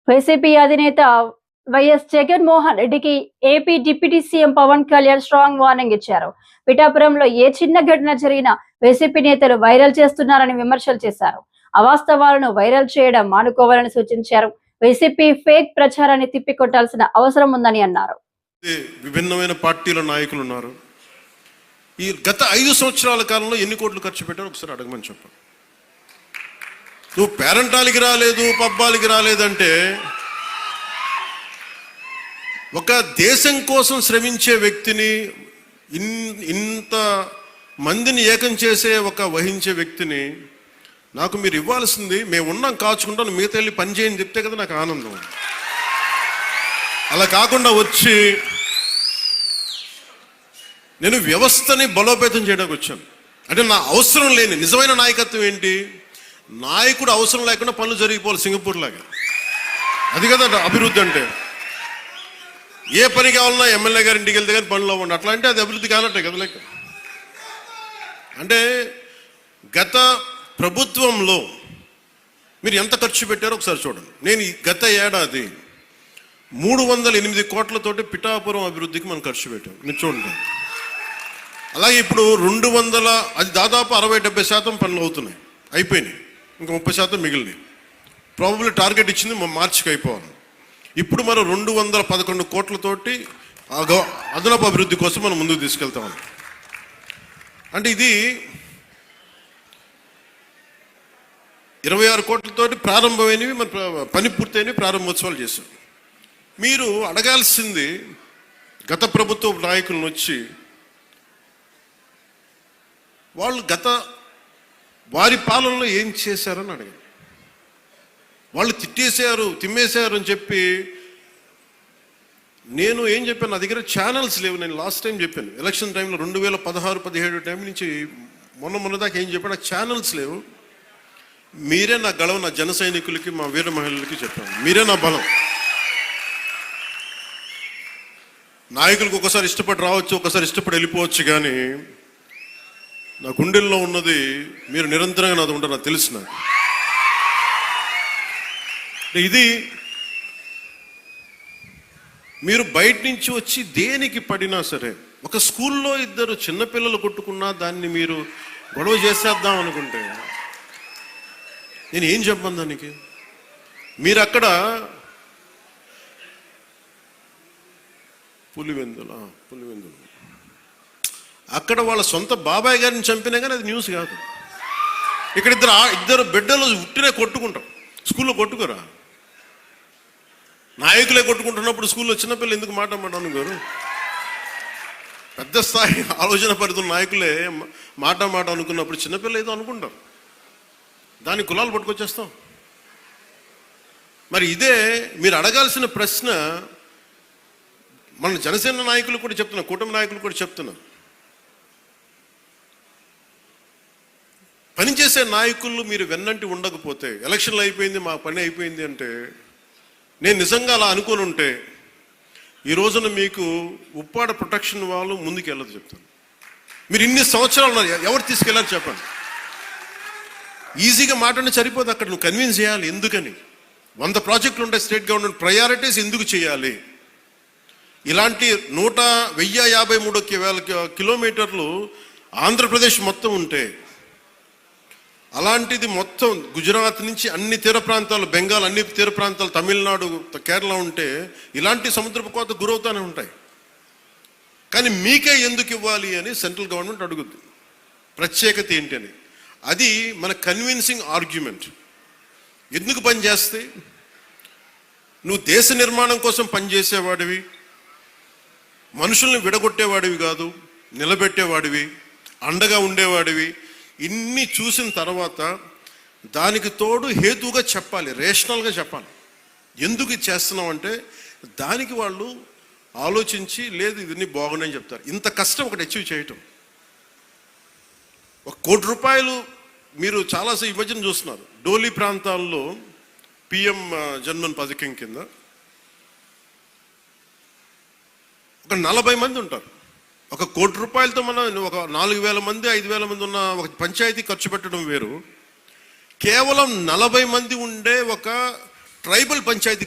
YCP అధినేత YS Jaganmohan రెడ్డికి AP deputy CM Pawan Kalyan strong warning ఇచ్చారు. పిఠాపురంలో ఏ చిన్న ఘటన జరిగినా వైసీపీ నేతలు వైరల్ చేస్తున్నారని విమర్శలు చేశారు. అవాస్తవాలను వైరల్ చేయడం మానుకోవాలని సూచించారు. వైసీపీ ఫేక్ ప్రచారాన్ని తిప్పికొట్టాల్సిన అవసరం ఉందని అన్నారు. విభిన్నమైన పార్టీల నాయకులు ఉన్నారు. ఈ గత 5 సంవత్సరాల కాలంలో ఎన్ని కోట్లు ఖర్చు పెట్టారో ఒకసారి అడగమని చెప్పండి. నువ్వు పేరంటాలకి రాలేదు, పబ్బాలకి రాలేదంటే ఒక దేశం కోసం శ్రమించే వ్యక్తిని, ఇంత మందిని ఏకం చేసే వహించే వ్యక్తిని నాకు మీరు ఇవ్వాల్సింది, మేము ఉన్నాం కాచుకుంటాను, మిగతా వెళ్ళి పని చేయని చెప్తే కదా నాకు ఆనందం. అలా కాకుండా వచ్చి నేను వ్యవస్థని బలోపేతం చేయడానికి వచ్చాను. అంటే నా అవసరం లేని నిజమైన నాయకత్వం ఏంటి? నాయకుడు అవసరం లేకుండా పనులు జరిగిపోవాలి సింగపూర్ లాగా. అది కదా అభివృద్ధి అంటే. ఏ పని కావాలన్నా ఎమ్మెల్యే గారి ఇంటికి వెళ్తే కానీ పనులు అవ్వండి. అట్లా అంటే అది అభివృద్ధి కానట్టే కదా లెక్క. అంటే గత ప్రభుత్వంలో మీరు ఎంత ఖర్చు పెట్టారో ఒకసారి చూడండి. నేను గత ఏడాది 308 కోట్లతోటి పిఠాపురం అభివృద్ధికి మనం ఖర్చు పెట్టాం. మీరు చూడండి. అలాగే ఇప్పుడు 200, అది దాదాపు 60-70% పనులు అవుతున్నాయి, అయిపోయినాయి. ఇంకా 30% మిగిలినాయి. ప్రాబబ్లీ టార్గెట్ ఇచ్చింది మార్చికి అయిపోవాలి. ఇప్పుడు మనం 211 కోట్లతోటి అదనపు అభివృద్ధి కోసం మనం ముందుకు తీసుకెళ్తాం. అంటే ఇది 26 కోట్లతోటి ప్రారంభమైనవి, మన పని పూర్తయినవి, ప్రారంభోత్సవాలు చేశాం. మీరు అడగాల్సింది గత ప్రభుత్వ నాయకులను వచ్చి, వాళ్ళు వారి పాలనలో ఏం చేశారని అడగండి. వాళ్ళు తిమ్మేశారు అని చెప్పి నేను ఏం చెప్పాను? నా దగ్గర ఛానల్స్ లేవు. నేను లాస్ట్ టైం చెప్పాను, ఎలక్షన్ టైంలో 2016-17 టైం నుంచి మొన్న దాకా ఏం చెప్పాను, నాకు ఛానల్స్ లేవు. మీరే నా గళం, నా జన సైనికులకి, మా వీర మహిళలకి చెప్పాను. మీరే నా బలం. నాయకులకు ఒకసారి ఇష్టపడి రావచ్చు, ఒకసారి ఇష్టపడి వెళ్ళిపోవచ్చు, కానీ నా గుండెల్లో ఉన్నది మీరు నిరంతరంగా నాది ఉంటారు, నాకు తెలుసు. నాకు ఇది మీరు బయట నుంచి వచ్చి దేనికి పడినా సరే, ఒక స్కూల్లో 2 చిన్నపిల్లలు కొట్టుకున్నా దాన్ని మీరు గొడవ చేసేద్దాం అనుకుంటే నేను ఏం చెప్పను దానికి? మీరు అక్కడ పులివెందులు అక్కడ వాళ్ళ సొంత బాబాయ్ గారిని చంపినా కానీ అది న్యూస్ కాదు. ఇక్కడ ఇద్దరు బిడ్డలు ఉట్టినే కొట్టుకుంటాం. స్కూల్లో కొట్టుకోరా? నాయకులే కొట్టుకుంటున్నప్పుడు స్కూల్లో చిన్నపిల్లలు ఎందుకు మాట గారు? పెద్ద స్థాయి ఆలోచన పరిధుల నాయకులే మాట అనుకున్నప్పుడు చిన్నపిల్లలు ఏదో అనుకుంటారు, దాని కులాలు పట్టుకొచ్చేస్తాం. మరి ఇదే మీరు అడగాల్సిన ప్రశ్న. మన జనసేన నాయకులు కూడా చెప్తున్నారు, కూటమి నాయకులు కూడా చెప్తున్నారు, పనిచేసే నాయకులు మీరు వెన్నంటి ఉండకపోతే, ఎలక్షన్లు అయిపోయింది, మా పని అయిపోయింది అంటే, నేను నిజంగా అలా అనుకుని ఉంటే ఈ రోజున మీకు ఉప్పాడ ప్రొటెక్షన్ వాళ్ళు ముందుకు వెళ్ళదు చెప్తాను. మీరు ఇన్ని సంవత్సరాలు ఉన్నారు, ఎవరు తీసుకెళ్ళారు చెప్పండి? ఈజీగా మాట్లాడి సరిపోదు. అక్కడ నువ్వు కన్విన్స్ చేయాలి. ఎందుకని 100 ప్రాజెక్టులు ఉంటాయి స్టేట్ గవర్నమెంట్, ప్రయారిటీస్ ఎందుకు చేయాలి? ఇలాంటి 1053 కిలోమీటర్లు ఆంధ్రప్రదేశ్ మొత్తం ఉంటే, అలాంటిది మొత్తం గుజరాత్ నుంచి అన్ని తీర ప్రాంతాలు, బెంగాల్ అన్ని తీర ప్రాంతాలు, తమిళనాడు, కేరళ ఉంటే ఇలాంటి సముద్రపు కోత గురవుతూనే ఉంటాయి. కానీ మీకే ఎందుకు ఇవ్వాలి అని సెంట్రల్ గవర్నమెంట్ అడుగుద్ది. ప్రత్యేకత ఏంటి అని. అది మన కన్విన్సింగ్ ఆర్గ్యుమెంట్. ఎందుకు పనిచేస్తే? నువ్వు దేశ నిర్మాణం కోసం పనిచేసేవాడివి, మనుషుల్ని విడగొట్టేవాడివి కాదు, నిలబెట్టేవాడివి, అండగా ఉండేవాడివి. ఇన్ని చూసిన తర్వాత దానికి తోడు హేతువుగా చెప్పాలి, రేషనల్గా చెప్పాలి. ఎందుకు ఇది చేస్తున్నాం అంటే దానికి వాళ్ళు ఆలోచించి, లేదు ఇవన్నీ బాగున్నాయని చెప్తారు. ఇంత కష్టం ఒకటి అచీవ్ చేయటం. 1 కోటి రూపాయలు మీరు చాలాసేపు ఈ మధ్యన చూస్తున్నారు. డోలీ ప్రాంతాల్లో పిఎం జన్మన్ పథకం కింద ఒక 40 మంది ఉంటారు. 1 కోటి రూపాయలతో మనం ఒక 4,000 మంది 5,000 మంది ఉన్న ఒక పంచాయతీ ఖర్చు పెట్టడం వేరు. కేవలం 40 మంది ఉండే ఒక ట్రైబల్ పంచాయతీ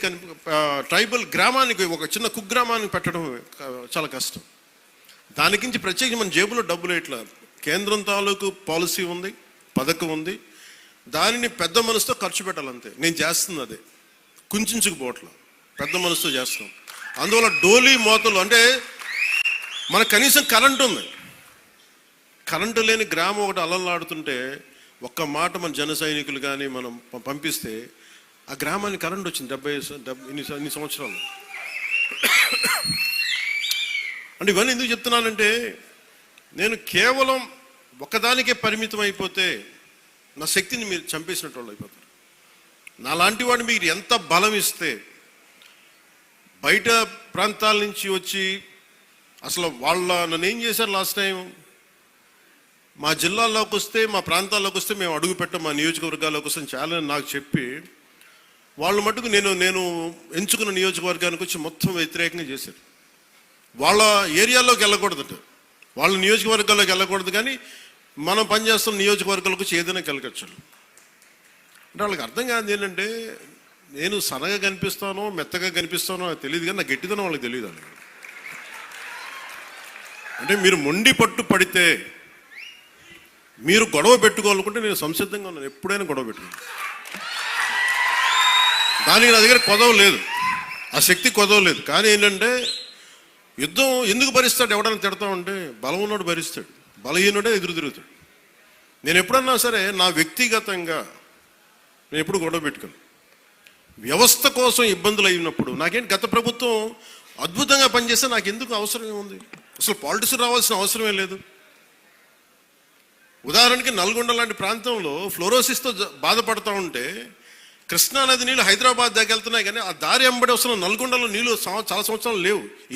ట్రైబల్ గ్రామానికి ఒక చిన్న కుగ్రామానికి పెట్టడం చాలా కష్టం. దానికించి ప్రత్యేకించి మన జేబులో డబ్బులు ఇట్లా కేంద్రం తాలూకు పాలసీ ఉంది, పథకం ఉంది, దానిని పెద్ద మనసుతో ఖర్చు పెట్టాలంతే. నేను చేస్తుంది అదే, కుంచుకుపోవట్లా, పెద్ద మనసుతో చేస్తున్నాం. అందువల్ల డోలీ మోతలు అంటే మనకు కనీసం కరెంటు ఉంది. కరెంటు లేని గ్రామం ఒకటి అలలాడుతుంటే ఒక్క మాట మన జన సైనికులు కానీ మనం పంపిస్తే ఆ గ్రామానికి కరెంట్ వచ్చింది 70 సంవత్సరాలు. అంటే ఇవన్నీ ఎందుకు చెప్తున్నానంటే, నేను కేవలం ఒకదానికే పరిమితం అయిపోతే నా శక్తిని మీరు చంపేసినట్టు వాళ్ళు అయిపోతారు. నాలాంటి వాడు మీరు ఎంత బలం ఇస్తే, బయట ప్రాంతాల నుంచి వచ్చి అసలు నన్ను ఏం చేశారు లాస్ట్ టైం, మా జిల్లాల్లోకి వస్తే, మా ప్రాంతాల్లోకి వస్తే మేము అడుగు పెట్టాం, మా నియోజకవర్గాల్లోకి వస్తే చాలా నాకు చెప్పి వాళ్ళు మటుకు నేను ఎంచుకున్న నియోజకవర్గానికి వచ్చి మొత్తం వ్యతిరేకంగా చేశారు. వాళ్ళ ఏరియాలోకి వెళ్ళకూడదట, వాళ్ళ నియోజకవర్గాల్లోకి వెళ్ళకూడదు, కానీ మనం పనిచేస్తున్న నియోజకవర్గాలకు వచ్చి ఏదైనా కలగచ్చు. అంటే వాళ్ళకి అర్థం కాదు ఏంటంటే, నేను సన్నగా కనిపిస్తానో మెత్తగా కనిపిస్తానో నాకు తెలియదు, కానీ నా గట్టిదనం వాళ్ళకి తెలియదు. అంటే మీరు మొండి పట్టు పడితే, మీరు గొడవ పెట్టుకోవాలనుకుంటే నేను సంసిద్ధంగా ఉన్నాను, ఎప్పుడైనా గొడవ పెట్టుకున్నాను. దానికి నా దగ్గర కొదవ లేదు, ఆ శక్తి కొదవ లేదు. కానీ ఏంటంటే యుద్ధం ఎందుకు భరిస్తాడు, ఎవడన్నా తిడతా ఉంటే బలం ఉన్నోడు భరిస్తాడు, బలహీనుడే ఎదురు తిరుగుతాడు. నేను ఎప్పుడన్నా సరే నా వ్యక్తిగతంగా నేను ఎప్పుడు గొడవ పెట్టుకోను. వ్యవస్థ కోసం ఇబ్బందులు అయినప్పుడు నాకేంటి, గత ప్రభుత్వం అద్భుతంగా పనిచేస్తే నాకు ఎందుకు అవసరం ఏముంది, అసలు పాలిటిక్స్ రావాల్సిన అవసరమే లేదు. ఉదాహరణకి నల్గొండ లాంటి ప్రాంతంలో ఫ్లోరోసిస్తో బాధపడతా ఉంటే కృష్ణానది నీళ్ళు హైదరాబాద్ దాకా వెళ్తున్నాయి, కానీ ఆ దారి ఎంబడి వస్తున్న నల్గొండలో నీళ్ళు చాలా సంవత్సరాలు లేవు. ఈ